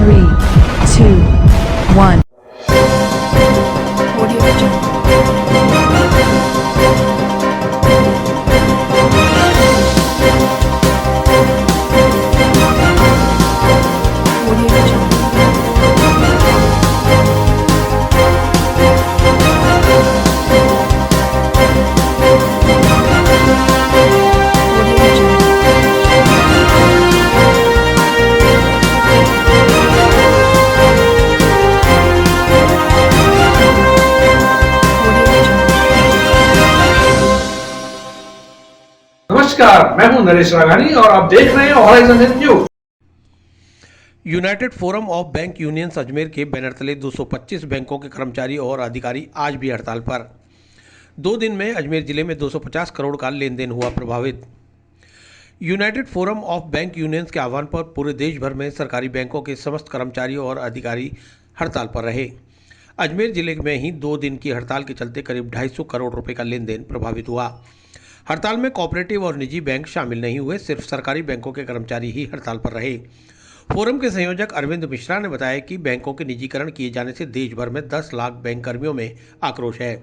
3, 2, 1. Audio Jungle. Audio Jungle. Audio Jungle. Audio Jungle. नमस्कार, मैं हूं नरेश राघानी और आप देख रहे हैं horizon news. United forum of bank unions Ajmer के बैनर तले 225 बैंकों के कर्मचारी और अधिकारी आज भी हड़ताल पर। 2 दिन में अजमेर जिले में 250 करोड़ का लेन देन हुआ प्रभावित। United forum of bank unions के आह्वान पर पूरे देश भर में सरकारी बैंकों के समस्त कर्मचारी और अधिकारी हड़ताल पर रहे। अजमेर जिले में ही 2 दिन की हड़ताल के चलते करीब 250 करोड़ रुपए का लेन देन प्रभावित हुआ। हड़ताल में कोऑपरेटिव और निजी बैंक शामिल नहीं हुए, सिर्फ सरकारी बैंकों के कर्मचारी ही हड़ताल पर रहे। फोरम के संयोजक अरविंद मिश्रा ने बताया कि बैंकों के निजीकरण किए जाने से देश भर में 10 लाख बैंक कर्मियों में आक्रोश है।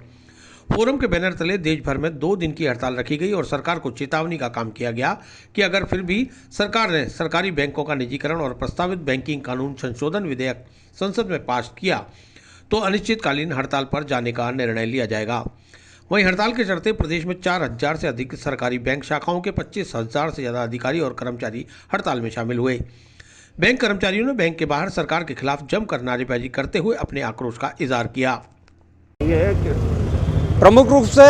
फोरम के बैनर तले देश भर में 2 दिन की हड़ताल रखी गई और सरकार को चेतावनी का काम किया गया कि अगर फिर भी सरकार ने सरकारी बैंकों का निजीकरण और प्रस्तावित बैंकिंग कानून संशोधन विधेयक संसद में पास किया तो अनिश्चितकालीन हड़ताल पर जाने का निर्णय लिया जाएगा। वहीं हड़ताल के चलते प्रदेश में 4,000 से अधिक सरकारी बैंक शाखाओं के 25,000 से ज़्यादा अधिकारी और कर्मचारी हड़ताल में शामिल हुए। बैंक कर्मचारियों ने बैंक के बाहर सरकार के खिलाफ जमकर नारेबाजी करते हुए अपने आक्रोश का इजहार किया। प्रमुख रूप से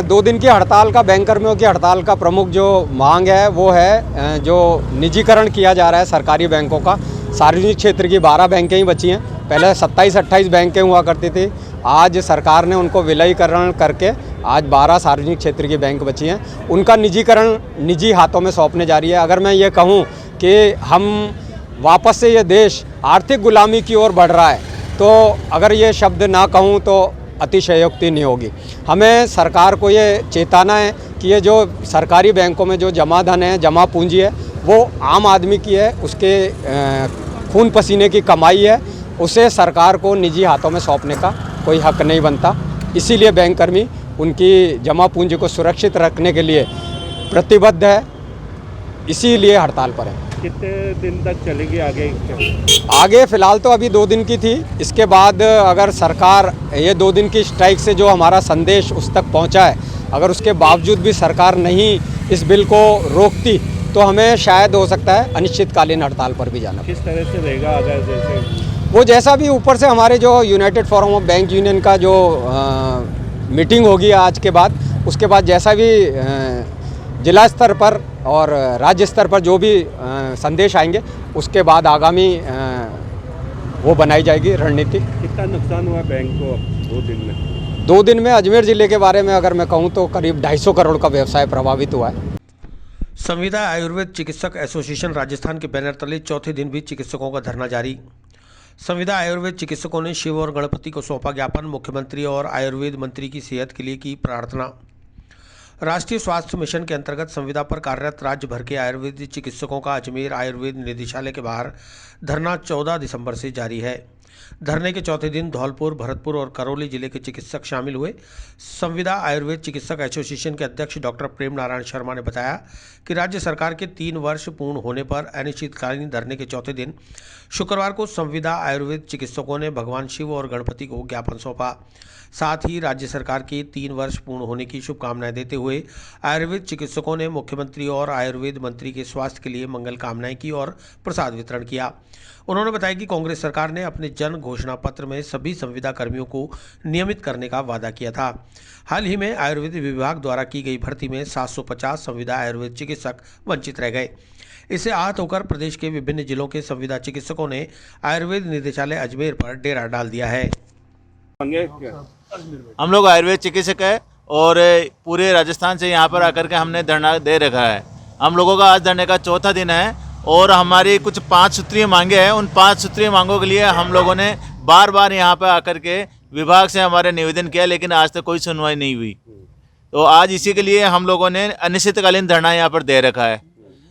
2 दिन की हड़ताल का, बैंक कर्मियों की हड़ताल का प्रमुख जो मांग है वो है जो निजीकरण किया जा रहा है सरकारी बैंकों का। सार्वजनिक क्षेत्र की 12 बैंकें ही बची हैं। पहले 27-28 बैंकें हुआ करती थी, आज सरकार ने उनको विलयीकरण करके आज 12 सार्वजनिक क्षेत्र की बैंक बची हैं। उनका निजीकरण निजी हाथों में सौंपने जा रही है। अगर मैं ये कहूँ कि हम वापस से ये देश आर्थिक गुलामी की ओर बढ़ रहा है तो अगर ये शब्द ना कहूँ तो अतिशयोक्ति नहीं होगी। हमें सरकार को ये चेताना है कि ये जो सरकारी बैंकों में जो जमा धन है, जमा पूंजी है, वो आम आदमी की है, उसके खून पसीने की कमाई है, उसे सरकार को निजी हाथों में सौंपने का कोई हक नहीं बनता। इसीलिए बैंक कर्मी उनकी जमा पूंजी को सुरक्षित रखने के लिए प्रतिबद्ध है, इसीलिए हड़ताल पर है। कितने दिन तक चलेगी आगे फ़िलहाल तो अभी 2 दिन की थी, इसके बाद अगर सरकार ये 2 दिन की स्ट्राइक से जो हमारा संदेश उस तक पहुंचा है, अगर उसके बावजूद भी सरकार नहीं इस बिल को रोकती तो हमें शायद हो सकता है अनिश्चितकालीन हड़ताल पर भी जाना। किस तरह से रहेगा अगर जैसे वो जैसा भी ऊपर से हमारे जो United forum of bank union का जो मीटिंग होगी आज के बाद, उसके बाद जैसा भी जिला स्तर पर और राज्य स्तर पर जो भी संदेश आएंगे उसके बाद आगामी वो बनाई जाएगी रणनीति। कितना नुकसान हुआ बैंक को 2 दिन में? 2 दिन में अजमेर जिले के बारे में अगर मैं कहूँ तो करीब 250 करोड़ का व्यवसाय प्रभावित हुआ है। संविदा आयुर्वेद चिकित्सक एसोसिएशन राजस्थान के बैनर तले चौथे दिन भी चिकित्सकों का धरना जारी। संविदा आयुर्वेद चिकित्सकों ने शिव और गणपति को सौंपा ज्ञापन, मुख्यमंत्री और आयुर्वेद मंत्री की सेहत के लिए की प्रार्थना। राष्ट्रीय स्वास्थ्य मिशन के अंतर्गत संविदा पर कार्यरत राज्य भर के आयुर्वेद चिकित्सकों का अजमेर आयुर्वेद निदेशालय के बाहर धरना 14 दिसंबर से जारी है। धरने के चौथे दिन धौलपुर, भरतपुर और करौली जिले के चिकित्सक शामिल हुए। संविदा आयुर्वेद चिकित्सक एसोसिएशन के अध्यक्ष डॉक्टर प्रेम नारायण शर्मा ने बताया कि राज्य सरकार के 3 वर्ष पूर्ण होने पर अनिश्चितकालीन धरने के चौथे दिन शुक्रवार को संविदा आयुर्वेद चिकित्सकों ने भगवान शिव और गणपति को ज्ञापन सौंपा। साथ ही राज्य सरकार के 3 वर्ष पूर्ण होने की शुभकामनाएं देते हुए आयुर्वेद चिकित्सकों ने मुख्यमंत्री और आयुर्वेद मंत्री के स्वास्थ्य के लिए मंगल कामनाएं की और प्रसाद वितरण किया। उन्होंने बताया कि कांग्रेस सरकार ने अपने जन घोषणा पत्र में सभी संविदा कर्मियों को नियमित करने का वादा किया था। हाल ही में आयुर्वेद विभाग द्वारा की गई भर्ती में 750 संविदा आयुर्वेद चिकित्सक वंचित रह गए। इससे आहत होकर प्रदेश के विभिन्न जिलों के संविदा चिकित्सकों ने आयुर्वेद निदेशालय अजमेर पर डेरा डाल दिया है। हम लोग आयुर्वेद चिकित्सक है और पूरे राजस्थान से यहाँ पर आकर के हमने धरना दे रखा है। हम लोगों का आज धरने का चौथा दिन है और हमारी कुछ 5 सूत्रीय मांगे हैं। उन 5 सूत्रीय मांगों के लिए हम लोगों ने बार बार यहाँ पर आकर के विभाग से हमारे निवेदन किया, लेकिन आज तक कोई सुनवाई नहीं हुई। तो आज इसी के लिए हम लोगों ने अनिश्चितकालीन धरना यहाँ पर दे रखा है।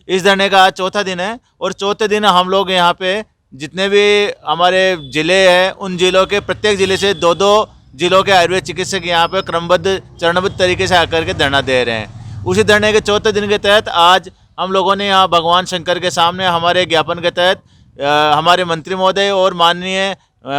इस धरने का आज चौथा दिन है और चौथे दिन हम लोग यहाँ पे जितने भी हमारे ज़िले हैं उन ज़िलों के प्रत्येक ज़िले से 2-2 जिलों के आयुर्वेद चिकित्सक यहाँ पर क्रमबद्ध चरणबद्ध तरीके से आकर के धरना दे रहे हैं। उसी धरने के चौथे दिन के तहत आज हम लोगों ने यहाँ भगवान शंकर के सामने हमारे ज्ञापन के तहत हमारे मंत्री महोदय और माननीय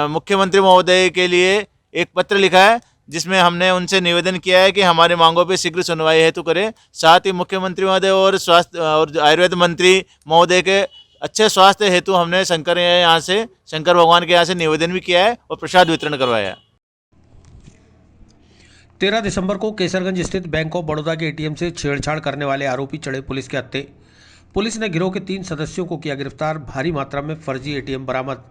मुख्यमंत्री महोदय के लिए एक पत्र लिखा है, जिसमें हमने उनसे निवेदन किया है कि हमारे मांगों पे शीघ्र सुनवाई हेतु करें। साथ ही मुख्यमंत्री महोदय और स्वास्थ्य और आयुर्वेद मंत्री महोदय के अच्छे स्वास्थ्य हेतु हमने शंकर भगवान के यहाँ से निवेदन भी किया है और प्रसाद वितरण करवाया है। 13 दिसंबर को केसरगंज स्थित बैंक ऑफ बड़ौदा के एटीएम से छेड़छाड़ करने वाले आरोपी चढ़े पुलिस के हत्थे। पुलिस ने गिरोह के 3 सदस्यों को किया गिरफ्तार, भारी मात्रा में फर्जी एटीएम बरामद।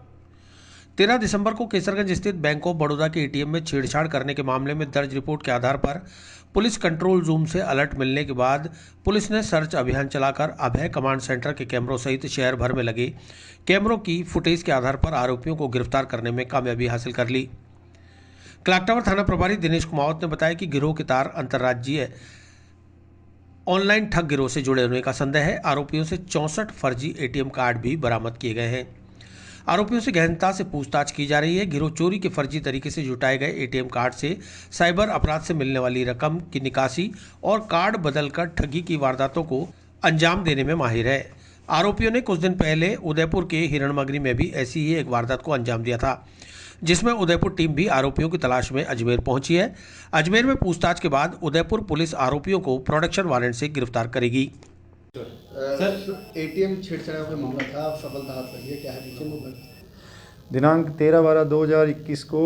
13 दिसंबर को केसरगंज स्थित बैंक ऑफ बड़ौदा के एटीएम में छेड़छाड़ करने के मामले में दर्ज रिपोर्ट के आधार पर पुलिस कंट्रोल रूम से अलर्ट मिलने के बाद पुलिस ने सर्च अभियान चलाकर अभय कमांड सेंटर के कैमरों सहित शहर भर में लगे कैमरों की फुटेज के आधार पर आरोपियों को गिरफ्तार करने में कामयाबी हासिल कर ली। क्लॉक टावर थाना प्रभारी दिनेश कुमावत ने बताया कि गिरोह के तार अंतर्राज्यीय ऑनलाइन ठग गिरोह से जुड़े होने का संदेह है। आरोपियों से 64 फर्जी एटीएम कार्ड भी बरामद किए गए हैं। आरोपियों से गहनता से पूछताछ की जा रही है। गिरोह चोरी के फर्जी तरीके से जुटाए गए एटीएम कार्ड से साइबर अपराध से मिलने वाली रकम की निकासी और कार्ड बदलकर ठगी की वारदातों को अंजाम देने में माहिर है। आरोपियों ने कुछ दिन पहले उदयपुर के हिरणमगरी में भी ऐसी ही एक वारदात को अंजाम दिया था, जिसमें उदयपुर टीम भी आरोपियों की तलाश में अजमेर पहुंची है। अजमेर में पूछताछ के बाद उदयपुर पुलिस आरोपियों को प्रोडक्शन वारंट से गिरफ्तार करेगी। सर एटीएम छेड़छाड़ का मामला था, सफलता हाथ लगी है, क्या है पीछे मुद्दा? दिनांक 13/12/2021 को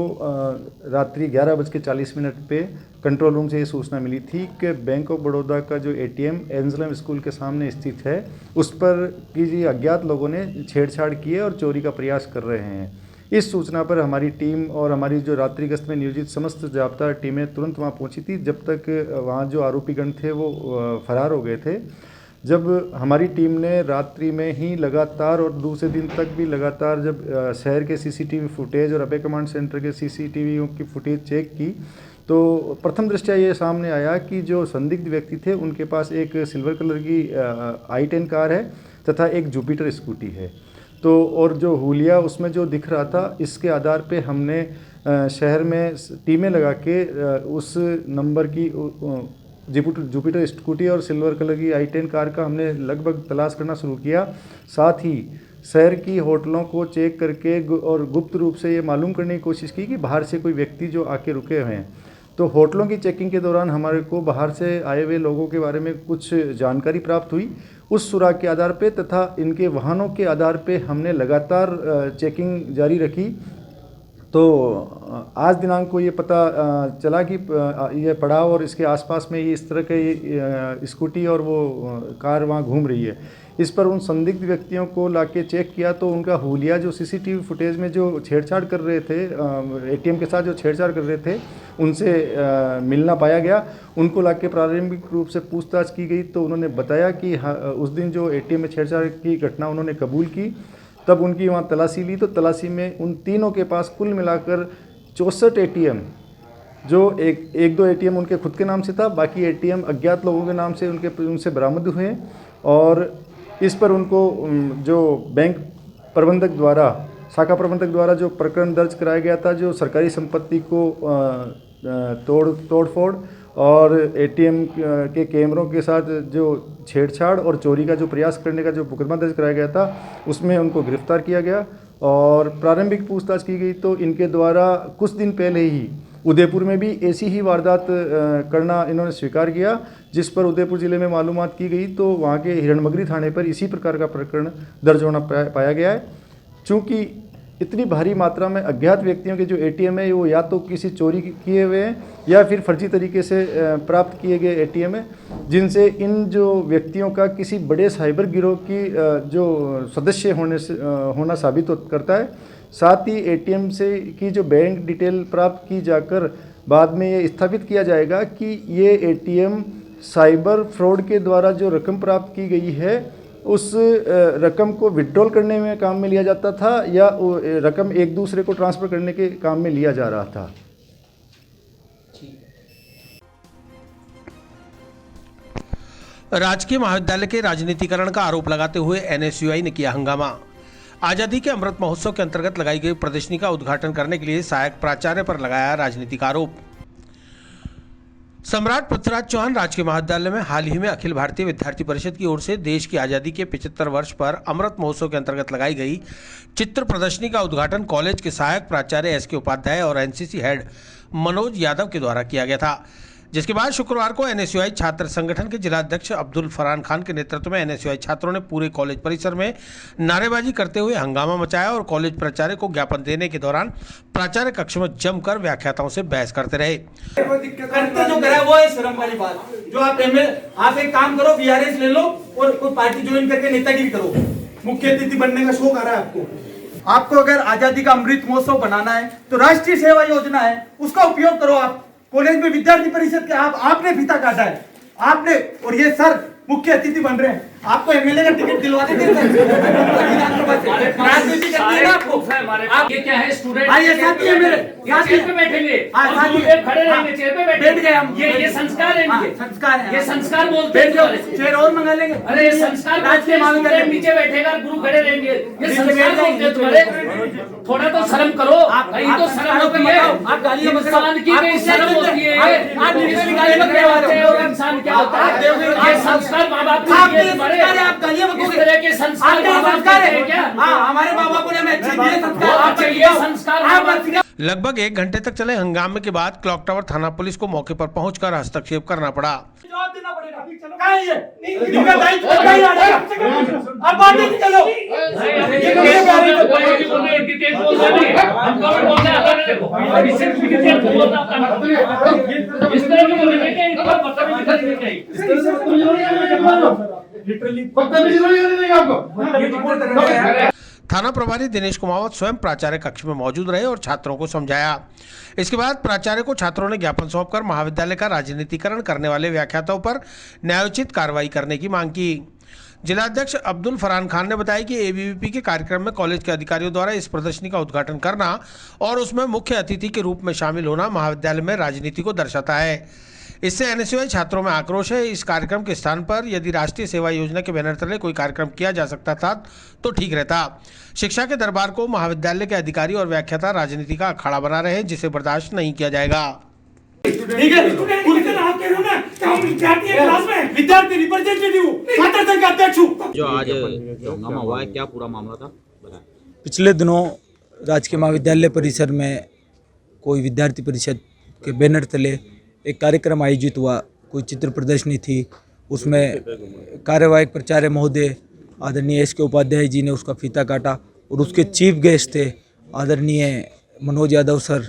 रात्रि 11:40 पे कंट्रोल रूम से ये सूचना मिली थी कि बैंक ऑफ बड़ौदा का जो एटीएम एंजलम स्कूल के सामने स्थित है उस पर किसी अज्ञात लोगों ने छेड़छाड़ की है और चोरी का प्रयास कर रहे हैं। इस सूचना पर हमारी टीम और हमारी जो रात्रि गश्त में नियोजित समस्त जाब्ता टीमें तुरंत वहां पहुंची थी, जब तक वहां जो आरोपीगण थे वो फरार हो गए थे। जब हमारी टीम ने रात्रि में ही लगातार और दूसरे दिन तक भी लगातार जब शहर के सीसीटीवी फुटेज और अभय कमांड सेंटर के सीसीटीवी की फुटेज चेक की, तो प्रथम दृष्टया ये सामने आया कि जो संदिग्ध व्यक्ति थे उनके पास एक सिल्वर कलर की i10 कार है तथा एक जुपिटर स्कूटी है। तो और जो हुलिया उसमें जो दिख रहा था, इसके आधार पे हमने शहर में टीमें लगा के उस नंबर की जुपिटर स्कूटी और सिल्वर कलर की i10 कार का हमने लगभग तलाश करना शुरू किया। साथ ही शहर की होटलों को चेक करके और गुप्त रूप से ये मालूम करने की कोशिश की कि बाहर से कोई व्यक्ति जो आके रुके हुए हैं। तो होटलों की चेकिंग के दौरान हमारे को बाहर से आए हुए लोगों के बारे में कुछ जानकारी प्राप्त हुई। उस सुराग के आधार पे तथा इनके वाहनों के आधार पे हमने लगातार चेकिंग जारी रखी। तो आज दिनांक को ये पता चला कि ये पड़ाव और इसके आसपास में ये इस तरह के स्कूटी और वो कार वहाँ घूम रही है। इस पर उन संदिग्ध व्यक्तियों को लाके चेक किया तो उनका हुलिया जो सीसीटीवी फुटेज में जो छेड़छाड़ कर रहे थे, एटीएम के साथ जो छेड़छाड़ कर रहे थे, उनसे मिलना पाया गया। उनको लाके प्रारंभिक रूप से पूछताछ की गई तो उन्होंने बताया कि उस दिन जो एटीएम में छेड़छाड़ की घटना उन्होंने कबूल की। तब उनकी वहाँ तलाशी ली तो तलाशी में उन तीनों के पास कुल मिलाकर 64 एटीएम, जो एक दो एटीएम उनके खुद के नाम से था, बाकी एटीएम अज्ञात लोगों के नाम से उनसे बरामद हुए। और इस पर उनको जो बैंक प्रबंधक द्वारा, शाखा प्रबंधक द्वारा जो प्रकरण दर्ज कराया गया था, जो सरकारी संपत्ति को तोड़फोड़ और एटीएम के कैमरों के साथ जो छेड़छाड़ और चोरी का जो प्रयास करने का जो मुकदमा दर्ज कराया गया था, उसमें उनको गिरफ्तार किया गया और प्रारंभिक पूछताछ की गई तो इनके द्वारा कुछ दिन पहले ही उदयपुर में भी ऐसी ही वारदात करना इन्होंने स्वीकार किया, जिस पर उदयपुर ज़िले में मालूमात की गई तो वहाँ के हिरणमगरी थाने पर इसी प्रकार का प्रकरण दर्ज होना पाया गया है। चूँकि इतनी भारी मात्रा में अज्ञात व्यक्तियों के जो एटीएम है वो या तो किसी चोरी किए हुए हैं या फिर फर्जी तरीके से प्राप्त किए गए एटीएम है, जिनसे इन जो व्यक्तियों का किसी बड़े साइबर गिरोह की जो सदस्य होना साबित करता है। साथ ही एटीएम से की जो बैंक डिटेल प्राप्त की जाकर बाद में ये स्थापित किया जाएगा कि ये एटीएम साइबर फ्रॉड के द्वारा जो रकम प्राप्त की गई है उस रकम को विड्रॉल करने में काम में लिया जाता था या रकम एक दूसरे को ट्रांसफ़र करने के काम में लिया जा रहा था। राजकीय महाविद्यालय के राजनीतिकरण का आरोप लगाते हुए एनएसयूआई ने किया हंगामा। आजादी के अमृत महोत्सव के अंतर्गत लगाई गई प्रदर्शनी का उद्घाटन करने के लिए सहायक प्राचार्य पर लगाया राजनीतिक आरोप। सम्राट पृथ्वीराज चौहान राजकीय महाविद्यालय में हाल ही में अखिल भारतीय विद्यार्थी परिषद की ओर से देश की आज़ादी के 75 वर्ष पर अमृत महोत्सव के अंतर्गत लगाई गई चित्र प्रदर्शनी का उद्घाटन कॉलेज के सहायक प्राचार्य एस के उपाध्याय और एनसीसी हेड मनोज यादव के द्वारा किया गया था, जिसके बाद शुक्रवार को एनएसयूआई छात्र संगठन के जिला अध्यक्ष अब्दुल फरहान खान के नेतृत्व में एनएसयूआई छात्रों ने पूरे कॉलेज परिसर में नारेबाजी करते हुए हंगामा मचाया और कॉलेज प्राचार्य को ज्ञापन देने के दौरान प्राचार्य कक्ष में जमकर व्याख्याताओं से बहस करते रहे। करते जो करा वो है शर्म वाली बात। जो आप एक काम करो, बीआरएस ले लो और कोई पार्टी ज्वाइन करके नेतागिरी करो। मुख्य अतिथि बनने का शौक आ रहा है आपको अगर आजादी का अमृत महोत्सव बनाना है तो राष्ट्रीय सेवा योजना है, उसका उपयोग करो। आप कॉलेज में विद्यार्थी परिषद के आपने फीता काटा है आपने, और ये सर मुख्य अतिथि बन रहे हैं। आपको एमएलए का टिकट दिलवा देते हैं राजनीति करनी है आपको। ये क्या है स्टूडेंट? ये साथी है मेरे, चेयर पे बैठेंगे, खड़े रहेंगे, चेयर पे बैठ गए हम। ये संस्कार है इनके, संस्कार है, ये संस्कार बोलते हैं। चेयर और मंगा लेंगे। अरे ये संस्कार बोलते हैं, स्टूडेंट नीचे बैठेगा, गुरु खड़े रहेंगे, ये संस्कार बोलते हैं तुम्हारे। थोड़ा तो शर्म करो, कहीं तो शर्म होती है। इंसान की भी शर्म होती है। और इंसान क्या होता है? ये संस्कार माँ बाप के आप गालियां बकोगे, इस तरह के संस्कार है क्या? हमारे माँ बाप ने हमें अच्छे दिए संस्कार, चाहिए संस्कार। लगभग 1 घंटे तक चले हंगामे के बाद क्लॉक टावर थाना पुलिस को मौके पर पहुंचकर हस्तक्षेप करना पड़ा। जवाब देना पड़ेगा। कहाँ है ये? इनका दायित्व कहाँ है? अब बात नहीं चलो। थाना प्रभारी दिनेश कुमावत स्वयं प्राचार्य कक्ष में मौजूद रहे और छात्रों को समझाया। इसके बाद प्राचार्य को छात्रों ने ज्ञापन सौंपकर महाविद्यालय का राजनीतिकरण करने वाले व्याख्याताओं पर न्यायोचित कार्रवाई करने की मांग की। जिलाध्यक्ष अब्दुल फरहान खान ने बताया कि एबीवीपी के कार्यक्रम में कॉलेज के अधिकारियों द्वारा इस प्रदर्शनी का उद्घाटन करना और उसमें मुख्य अतिथि के रूप में शामिल होना महाविद्यालय में राजनीति को दर्शाता है। इससे एनएसयूआई छात्रों में आक्रोश है। इस कार्यक्रम के स्थान पर यदि राष्ट्रीय सेवा योजना के बैनर तले कोई कार्यक्रम किया जा सकता था तो ठीक रहता। शिक्षा के दरबार को महाविद्यालय के अधिकारी और व्याख्याता राजनीति का अखाड़ा बना रहे हैं, जिसे बर्दाश्त नहीं किया जाएगा। ठीक है, आप कह रहे हो ना कि हम विद्यार्थी हैं क्लास में, विद्यार्थी रिप्रेजेंटेटिव छात्र संघ का अध्यक्ष हूं। जो आज हंगामा हुआ है, क्या पूरा मामला था बताएं। पिछले दिनों राजकीय महाविद्यालय परिसर में कोई विद्यार्थी परिषद के बैनर तले एक कार्यक्रम आयोजित हुआ, कोई चित्र प्रदर्शनी थी। उसमें कार्यवाहक प्राचार्य महोदय आदरणीय एस के उपाध्याय जी ने उसका फीता काटा और उसके चीफ गेस्ट थे आदरणीय मनोज यादव सर,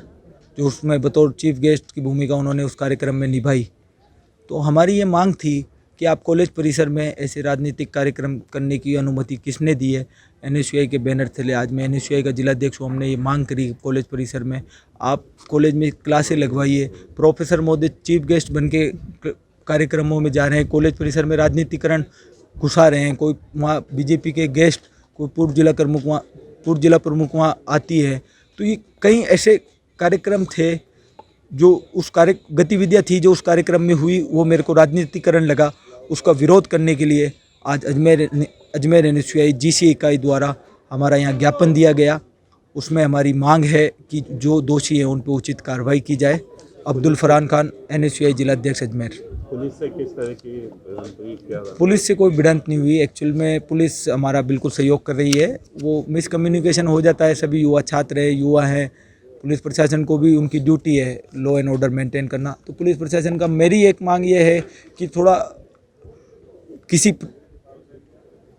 जो उसमें बतौर चीफ गेस्ट की भूमिका उन्होंने उस कार्यक्रम में निभाई। तो हमारी ये मांग थी कि आप कॉलेज परिसर में ऐसे राजनीतिक कार्यक्रम करने की अनुमति किसने दी है? एनएसयूआई के बैनर थे। आज मैं एनएसयूआई का जिलाध्यक्ष हूँ, हमने ये मांग करी कॉलेज परिसर में आप कॉलेज में क्लासें लगवाइए। प्रोफेसर महोदय चीफ गेस्ट बन के कार्यक्रमों में जा रहे हैं, कॉलेज परिसर में राजनीतिकरण घुसा रहे हैं। कोई वहाँ बीजेपी के गेस्ट, कोई पूर्व जिला प्रमुख वहाँ आती है। तो ये कई ऐसे कार्यक्रम थे जो उस गतिविधियाँ थी जो उस कार्यक्रम में हुई, वो मेरे को राजनीतिकरण लगा। उसका विरोध करने के लिए आज अजमेर एनएसयूआई जीसी इकाई द्वारा हमारा यहाँ ज्ञापन दिया गया। उसमें हमारी मांग है कि जो दोषी हैं उन पर उचित कार्रवाई की जाए। अब्दुल फरहान खान, एनएसयूआई जिलाध्यक्ष अजमेर। पुलिस से किस तरह की पुलिस से कोई भिड़ंत नहीं हुई। एक्चुअल में पुलिस हमारा बिल्कुल सहयोग कर रही है। वो मिसकम्युनिकेशन हो जाता है, सभी युवा छात्र हैं, युवा हैं। पुलिस प्रशासन को भी उनकी ड्यूटी है लॉ एंड ऑर्डर मेंटेन करना। तो पुलिस प्रशासन का मेरी एक मांग ये है कि थोड़ा किसी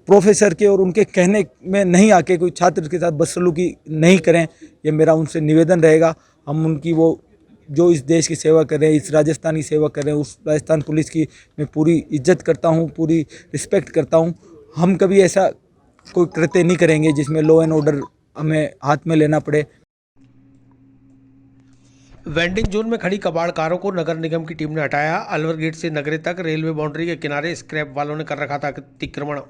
प्रोफेसर के और उनके कहने में नहीं आके कोई छात्र के साथ बदसलूकी नहीं करें, ये मेरा उनसे निवेदन रहेगा। हम उनकी वो जो इस देश की सेवा कर रहे हैं, इस राजस्थान की सेवा कर रहे हैं, उस राजस्थान पुलिस की मैं पूरी इज्जत करता हूँ, पूरी रिस्पेक्ट करता हूँ। हम कभी ऐसा कोई कृत्य नहीं करेंगे जिसमें लॉ एंड ऑर्डर हमें हाथ में लेना पड़े। वेंडिंग जोन में खड़ी कबाड़कारों को नगर निगम की टीम ने हटाया। अलवर गेट से नगरे तक रेलवे बाउंड्री के किनारे स्क्रैप वालों ने कर रखा था अतिक्रमण।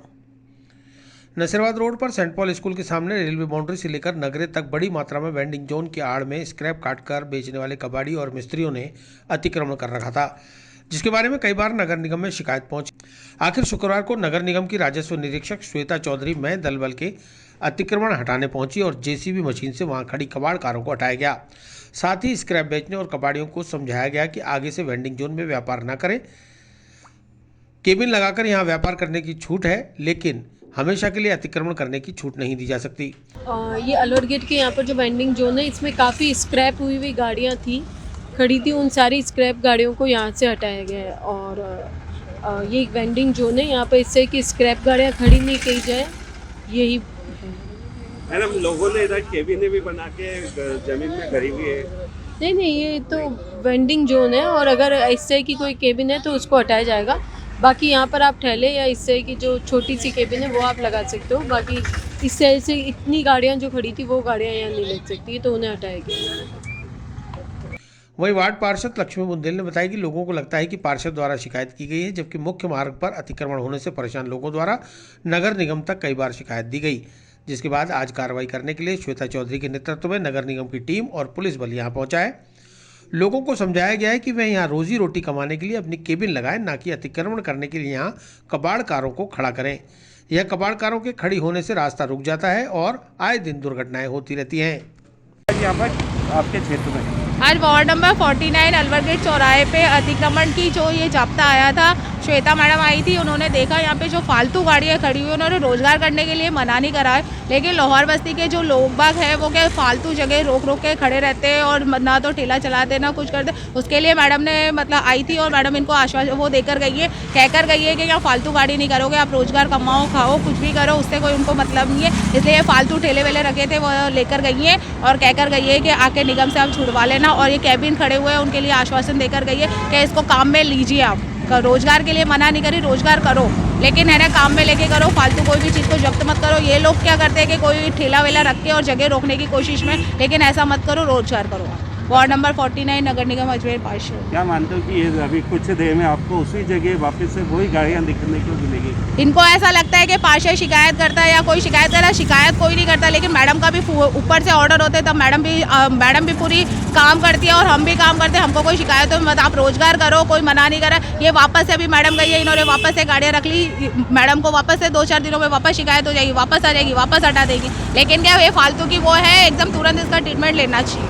नसीराबाद रोड पर सेंट पॉल स्कूल के सामने रेलवे बाउंड्री से लेकर नगरे तक बड़ी मात्रा में वेंडिंग जोन की आड़ में स्क्रैप काटकर बेचने वाले कबाड़ी और मिस्त्रियों ने अतिक्रमण कर रखा था, जिसके बारे में कई बार नगर निगम में शिकायत पहुंची। आखिर शुक्रवार को नगर निगम की राजस्व निरीक्षक श्वेता चौधरी में दल बल के अतिक्रमण हटाने पहुंची और जेसीबी मशीन से वहां खड़ी कबाड़ कारों को हटाया गया। साथ ही स्क्रैप बेचने और कबाड़ियों को समझाया गया कि आगे से वेंडिंग जोन में व्यापार न करें। केबिन लगाकर यहां व्यापार करने की छूट है, लेकिन हमेशा के लिए अतिक्रमण करने की छूट नहीं दी जा सकती। ये अलवर गेट के यहाँ पर जो वेंडिंग जोन है, इसमें काफ़ी स्क्रैप हुई गाड़ियाँ थी, खड़ी थी। उन सारी स्क्रैप गाड़ियों को यहाँ से हटाया गया है और ये एक वेंडिंग जोन है यहाँ पर, इससे कि स्क्रैप गाड़ियाँ खड़ी नहीं की जाए, यही मैडम लोगों ने इधर केबिनें भी बना के जमीन में भरी हुई है। नहीं, ये तो वेंडिंग जोन है और अगर इससे की कोई केबिन है तो उसको हटाया जाएगा। बाकी यहाँ पर आप ठहले या इससे की जो छोटी सी केबिन है वो आप लगा सकते हो। बाकी इससे ऐसे इतनी गाड़ियाँ जो खड़ी थी वो गाड़ियाँ यहाँ नहीं लग सकती, तो उन्हें हटाया गया। वहीं वार्ड पार्षद लक्ष्मी बुंदेल ने बताया कि लोगों को लगता है कि पार्षद द्वारा शिकायत की गई है, जबकि मुख्य मार्ग पर अतिक्रमण होने से परेशान लोगों द्वारा नगर निगम तक कई बार शिकायत दी गई, जिसके बाद आज कार्रवाई करने के लिए श्वेता चौधरी के नेतृत्व में नगर निगम की टीम और पुलिस बल यहां पहुंचा है। लोगों को समझाया गया है कि वे यहां रोजी रोटी कमाने के लिए अपनी केबिन लगाएं, ना कि अतिक्रमण करने के लिए यहां कबाड़ कारों को खड़ा करें। यह कबाड़ कारों के खड़ी होने से रास्ता रुक जाता है और आए दिन दुर्घटनाएं होती रहती हैं। यहाँ पर आपके क्षेत्र में आज वार्ड नंबर 49 अलवर गेट चौराहे पे अतिक्रमण की जो ये जाब्ता आया था, श्वेता मैडम आई थी, उन्होंने देखा यहाँ पे जो फालतू गाड़ियाँ खड़ी हुई, उन्होंने रोजगार करने के लिए मना नहीं करा है, लेकिन लाहौर बस्ती के जो लोग बाग हैं वो क्या फालतू जगह रोक रोक के खड़े रहते हैं और ना तो ठेला चलाते ना कुछ करते। उसके लिए मैडम ने मतलब आई थी और मैडम इनको आश्वासन वो देकर गई है, कहकर गई है कि यहाँ फालतू गाड़ी नहीं करोगे, आप रोजगार कमाओ खाओ कुछ भी करो, उससे कोई उनको मतलब नहीं है। इसलिए फालतू ठेले वेले रखे थे वो लेकर गई है और कहकर गई है कि आके निगम से आप छुड़वा लेना। और ये कैबिन खड़े हुए हैं उनके लिए आश्वासन देकर गई है कि इसको काम में लीजिए, आप रोजगार के लिए मना नहीं करी, रोजगार करो, लेकिन है ना काम में लेके करो, फालतू कोई भी चीज़ को जब्त मत करो। ये लोग क्या करते हैं कि कोई ठेला वेला रख के और जगह रोकने की कोशिश में, लेकिन ऐसा मत करो, रोजगार करो। वार्ड नंबर 49 नगर निगम अजमेर पार्षद। क्या मानते हो कि ये अभी कुछ देर में आपको उसी जगह वापस से वही गाड़ियाँ दिखने को मिलेगी? इनको ऐसा लगता है कि पार्षद शिकायत करता है या कोई शिकायत कर रहा है, शिकायत कोई नहीं करता, लेकिन मैडम का भी ऊपर से ऑर्डर होते हैं, तब मैडम भी पूरी काम करती है और हम भी काम करते हैं। हमको कोई शिकायत हो मत, आप रोजगार करो, कोई मना नहीं करा। ये वापस से अभी मैडम गई है, इन्होंने वापस से गाड़ियाँ रख ली, मैडम को वापस से 2-4 दिनों में वापस शिकायत हो जाएगी, वापस आ जाएगी, वापस हटा देगी। लेकिन क्या ये फालतू की वो है, एकदम तुरंत इसका ट्रीटमेंट लेना चाहिए।